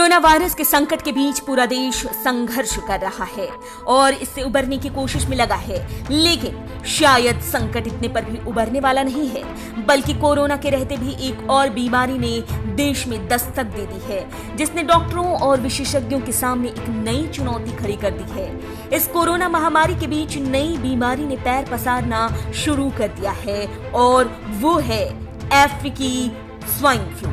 Corona virus के संकट के बीच पूरा देश संघर्ष कर रहा है और इससे उबरने की कोशिश में लगा है, लेकिन शायद संकट इतने पर भी उबरने वाला नहीं है, बल्कि कोरोना के रहते भी एक और बीमारी ने देश में दस्तक दे दी है, जिसने डॉक्टरों और विशेषज्ञों के सामने एक नई चुनौती खड़ी कर दी है। इस कोरोना महामारी के बीच नई बीमारी ने पैर पसारना शुरू कर दिया है और वो है अफ्रीकी स्वाइन फ्लू।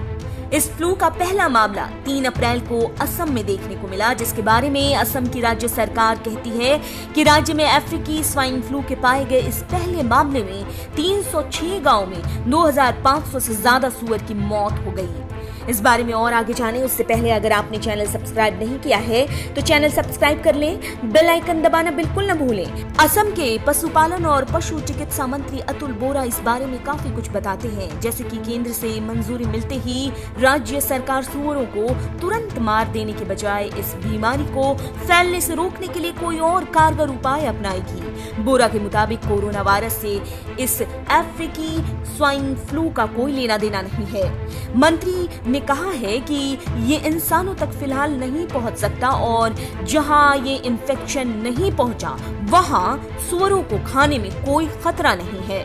इस फ्लू का पहला मामला 3 अप्रैल को असम में देखने को मिला, जिसके बारे में असम की राज्य सरकार कहती है कि राज्य में अफ्रीकी स्वाइन फ्लू के पाए गए इस पहले मामले में 306 गांव में 2500 से ज्यादा सूअर की मौत हो गई। इस बारे में और आगे जाने उससे पहले अगर आपने चैनल सब्सक्राइब नहीं किया है तो चैनल सब्सक्राइब कर लें, बेल आइकन दबाना बिल्कुल न भूलें। असम के पशुपालन और पशु चिकित्सा मंत्री अतुल बोरा इस बारे में काफी कुछ बताते हैं, जैसे कि केंद्र से मंजूरी मिलते ही राज्य सरकार सूअरों को तुरंत मार देने के बजाय इस बीमारी को फैलने से रोकने के लिए कोई और कारगर उपाय अपनाएगी। बोरा के मुताबिक कोरोना वायरस से इस अफ्रीकी स्वाइन फ्लू का कोई लेना देना नहीं है। मंत्री ने कहा है कि ये इंसानों तक फिलहाल नहीं पहुंच सकता और जहां ये इन्फेक्शन नहीं पहुंचा वहां सूअरों को खाने में कोई खतरा नहीं है।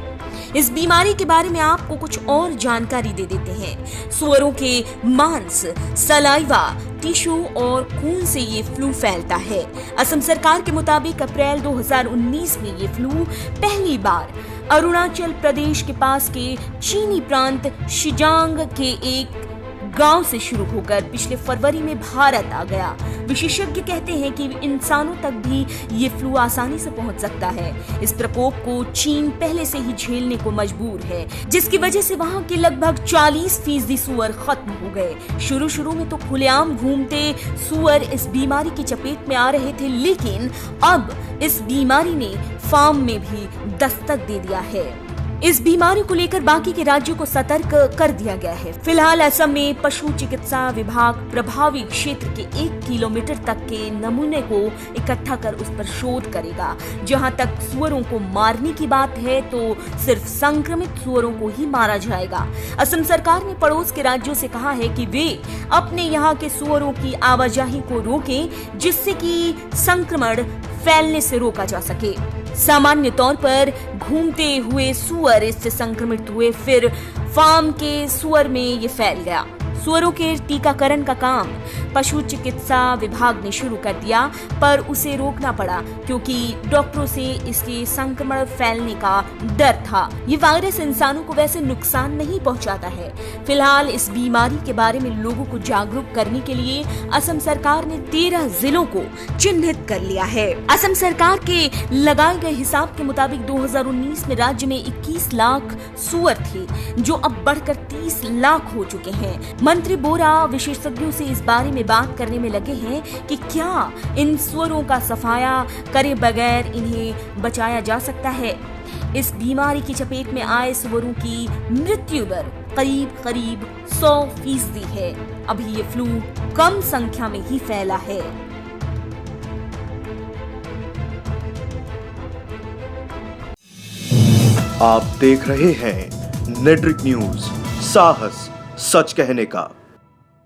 इस बीमारी के बारे में आपको कुछ और जानकारी दे देते हैं। सूअरों के मांस, सलाइवा, टिश्यू और खून से ये फ्लू फैलता है। असम सरकार के मुताबिक अप्रैल 2019 में ये फ्लू पहली बार अरुणाचल प्रदेश के पास के चीनी प्रांत शिजांग के एक गांव से शुरू होकर पिछले फरवरी में भारत आ गया। विशेषज्ञ कहते हैं कि इंसानों तक भी ये फ्लू आसानी से पहुंच सकता है। इस प्रकोप को चीन पहले से ही झेलने को मजबूर है, जिसकी वजह से वहां के लगभग 40% सूअर खत्म हो गए। शुरू में तो खुलेआम घूमते सूअर इस बीमारी की चपेट में आ रहे थे, लेकिन अब इस बीमारी ने फार्म में भी दस्तक दे दिया है। इस बीमारी को लेकर बाकी के राज्यों को सतर्क कर दिया गया है। फिलहाल असम में पशु चिकित्सा विभाग प्रभावी क्षेत्र के 1 किलोमीटर तक के नमूने को इकट्ठा कर उस पर शोध करेगा। जहां तक सूअरों को मारने की बात है तो सिर्फ संक्रमित सूअरों को ही मारा जाएगा। असम सरकार ने पड़ोस के राज्यों से कहा है कि वे अपने यहाँ के सूअरों की आवाजाही को रोकें, जिससे कि संक्रमण फैलने से रोका जा सके। सामान्य तौर पर घूमते हुए सूअर इससे संक्रमित हुए, फिर फार्म के सूअर में ये फैल गया। सूअरों के टीकाकरण का काम पशु चिकित्सा विभाग ने शुरू कर दिया, पर उसे रोकना पड़ा क्योंकि डॉक्टरों से इसके संक्रमण फैलने का डर था। ये वायरस इंसानों को वैसे नुकसान नहीं पहुंचाता है। फिलहाल इस बीमारी के बारे में लोगों को जागरूक करने के लिए असम सरकार ने 13 जिलों को चिन्हित कर लिया है। असम सरकार के लगाए गए हिसाब के मुताबिक 2019 में राज्य में 21 लाख सूअर थे, जो अब बढ़कर 30 लाख हो चुके हैं। मंत्री बोरा विशेषज्ञों से इस बारे में बात करने में लगे हैं कि क्या इन सूअरों का सफाया करे बगैर इन्हें बचाया जा सकता है। इस बीमारी की चपेट में आए सूअरों की मृत्यु दर करीब 100% है। अभी ये फ्लू कम संख्या में ही फैला है। आप देख रहे हैं नेट्रिक न्यूज, साहस सच कहने का।